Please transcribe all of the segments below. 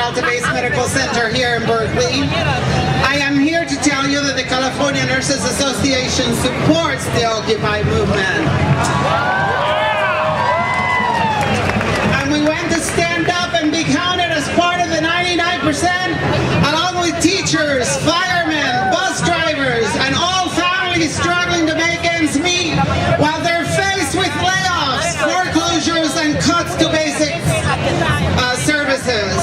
Alta-based medical center here in Berkeley. I am here to tell you that the California Nurses Association supports the Occupy movement. And we went to stand up and be counted as part of the 99%, along with teachers, firemen, bus drivers, and all families struggling to make ends meet while they're faced with layoffs, foreclosures, and cuts to basic services.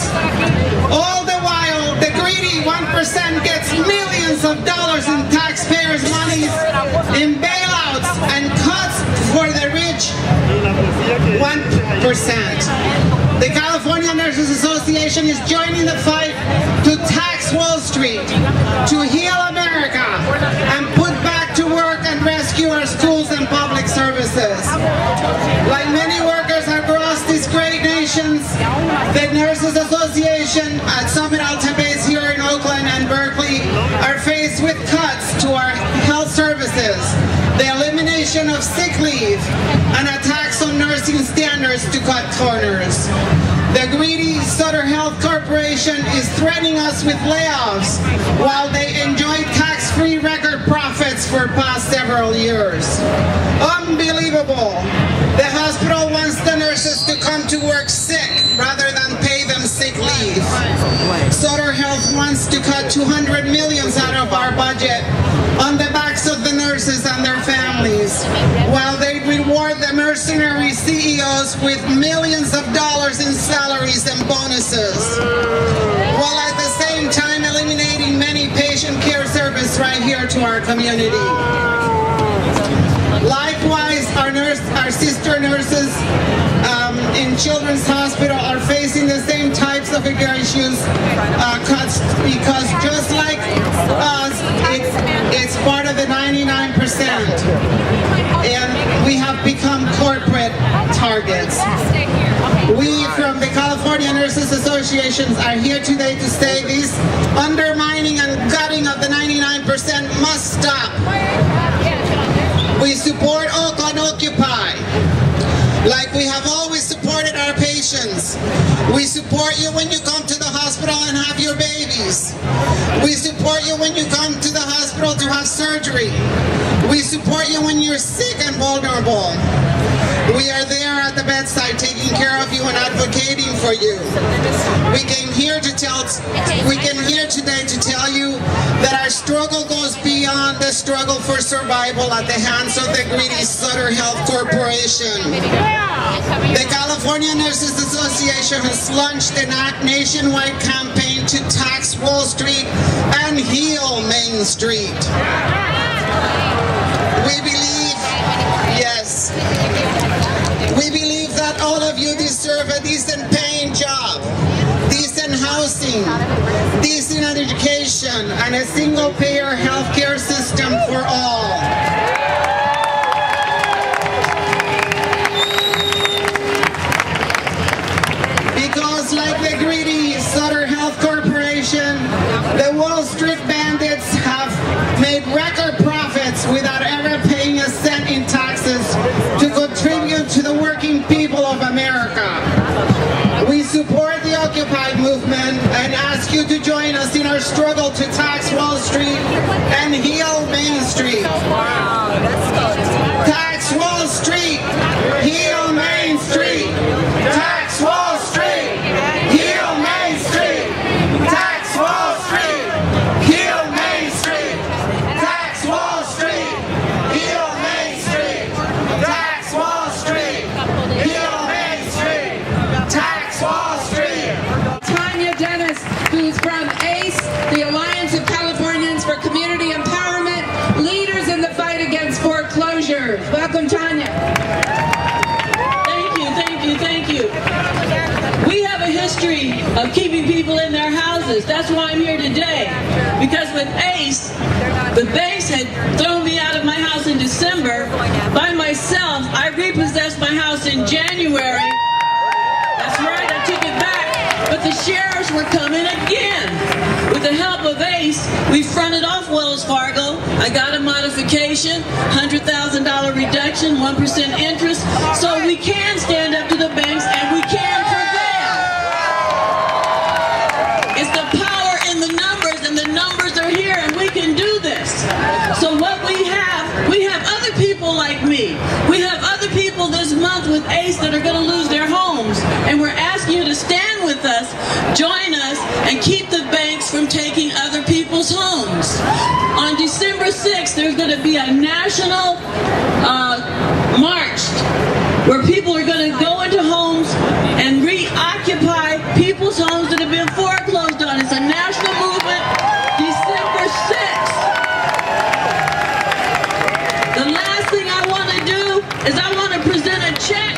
All the while, the greedy 1% gets millions of dollars in taxpayers' money in bailouts and cuts for the rich 1%. The California Nurses Association is joining the fight to tax Wall Street, to heal America, and put back to work and rescue our schools and public services. Like many workers across these great nations, the Nurses Association at Summit Alta Base here in Oakland and Berkeley are faced with cuts to our health services, the elimination of sick leave, and attacks on nursing standards to cut corners. The greedy Sutter Health Corporation is threatening us with layoffs while they enjoy tax-free record profits for past several years. Unbelievable. The hospital wants the nurses to come to work sick rather than pay them sick leave. Sutter Health wants to cut $200 million out of our budget on the backs of the nurses and their families, while they reward the mercenary CEOs with millions of dollars in salaries and bonuses, while at the same time eliminating many patient care services right here to our community. Likewise, our sister nurses in Children's Hospital are facing the same types of issues, cuts, because just like us, it's part of the 99%, and we have become corporate targets. We from the California Nurses Association are here today to say this undermining and gutting of the 99% must stop. We support Oakland Occupy, like we have always supported our patients. We support you when you come to the hospital and have your babies. We support you when you come to the hospital to have surgery. We support you when you're sick and vulnerable. We are there at the bedside taking care of you and advocating for you. We came here today to tell you that our struggle goes beyond the struggle for survival at the hands of the greedy Sutter Health Corporation. The California Nurses Association has launched a nationwide campaign to tax Wall Street and heal Main Street. We believe that all of you deserve a decent paying job, decent housing, decent education, and a single-payer healthcare system for all. Because like the greedy Sutter Health Corporation, the Wall Street bandits have made record profits without ever paying a cent in taxes to contribute to the working people of America. We support the Occupy movement and ask you to join us in our struggle to tax Wall Street and heal Main Street. Tax Wall Street, heal Main Street. Tax Wall Street, heal Main Street. Tax Wall Street, heal Main Street. Tax Wall Street, heal Main Street. Tax Wall Street, heal Main Street. Tax Wall Street. Tanya Dennis, who's from ACE, the Alliance of Californians for Community Empowerment, leaders in the fight against foreclosures. Welcome, Tanya. Thank you. We have a history of keeping people in their houses. That's why I'm here today. Because with ACE, the base had thrown me out of my house in December. By myself, I repossessed my house in January. That's right, I took it back. But the sheriffs were coming again. With the help of ACE, we fronted off Wells Fargo. I got a modification, $100,000 reduction, 1% interest, so we can stand up to the banks and we can prevail. are going to lose their homes. And we're asking you to stand with us, join us, and keep the banks from taking other people's homes. On December 6th, there's going to be a national march where people are going to go into homes and reoccupy people's homes that have been foreclosed on. It's a national movement, December 6th. The last thing I want to do is I want to present a check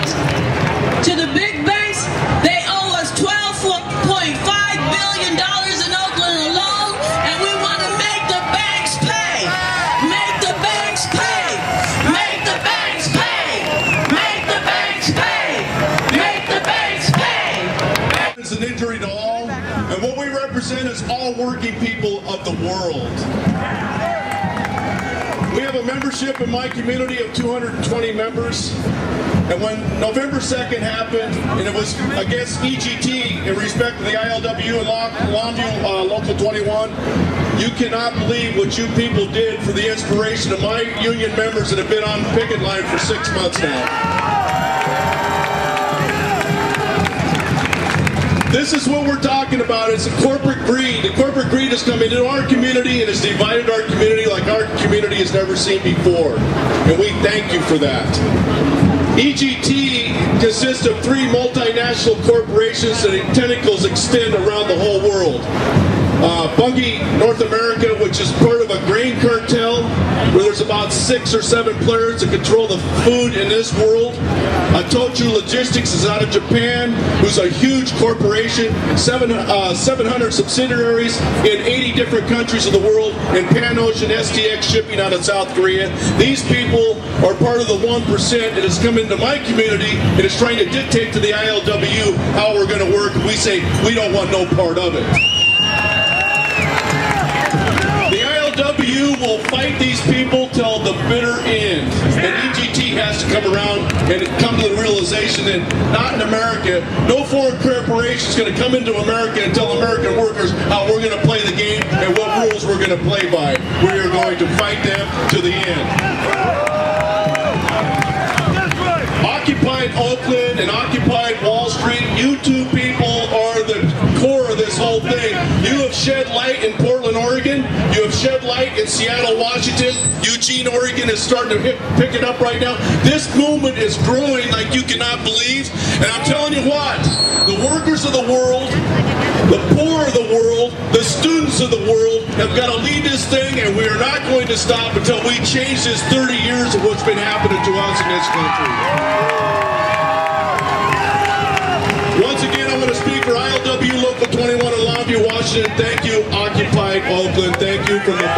to the big banks. They owe us $12.5 billion in Oakland alone, and we want to make the banks pay. Make the banks pay. Make the banks pay. Make the banks pay. Make the banks pay. It's an injury to all, and what we represent is all working people of the world. We have a membership in my community of 220 members, and when November 2nd happened, and it was against EGT in respect to the ILWU and ILWU Local 21, you cannot believe what you people did for the inspiration of my union members that have been on the picket line for 6 months now. This is what we're talking about. It's a corporate greed. The corporate greed has come into our community and has divided our community like our community has never seen before. And we thank you for that. EGT consists of 3 multinational corporations that tentacles extend around the whole world. Bungie North America, which is part of a grain cartel where there's about 6 or 7 players that control the food in this world. Tochu Logistics is out of Japan, who's a huge corporation, 700 subsidiaries in 80 different countries of the world, and Pan Ocean STX Shipping out of South Korea. These people are part of the 1% that has come into my community and is trying to dictate to the ILWU how we're going to work. We say we don't want no part of it. The ILWU will fight these people till the bitter end. And EGT has to come around and come to the realization that not in America, no foreign corporation is going to come into America and tell American workers how we're going to play the game and what rules we're going to play by. We are going to fight them to the end. Occupied Oakland and occupied Wall Street, you two people are the core of this whole thing. You have shed light in Portland, Oregon. You have shed light in Seattle, Washington. Eugene, Oregon is starting to pick it up right now. This movement is growing like you cannot believe. And I'm telling you what, the workers of the world, the poor of the world, the students of the world have got to lead this thing, and we are not going to stop until we change this 30 years of what's been happening to us in this country. Once again, I'm going to speak for ILWU Local 21 in Longview, Washington. Thank you, Occupy Oakland. Thank you from the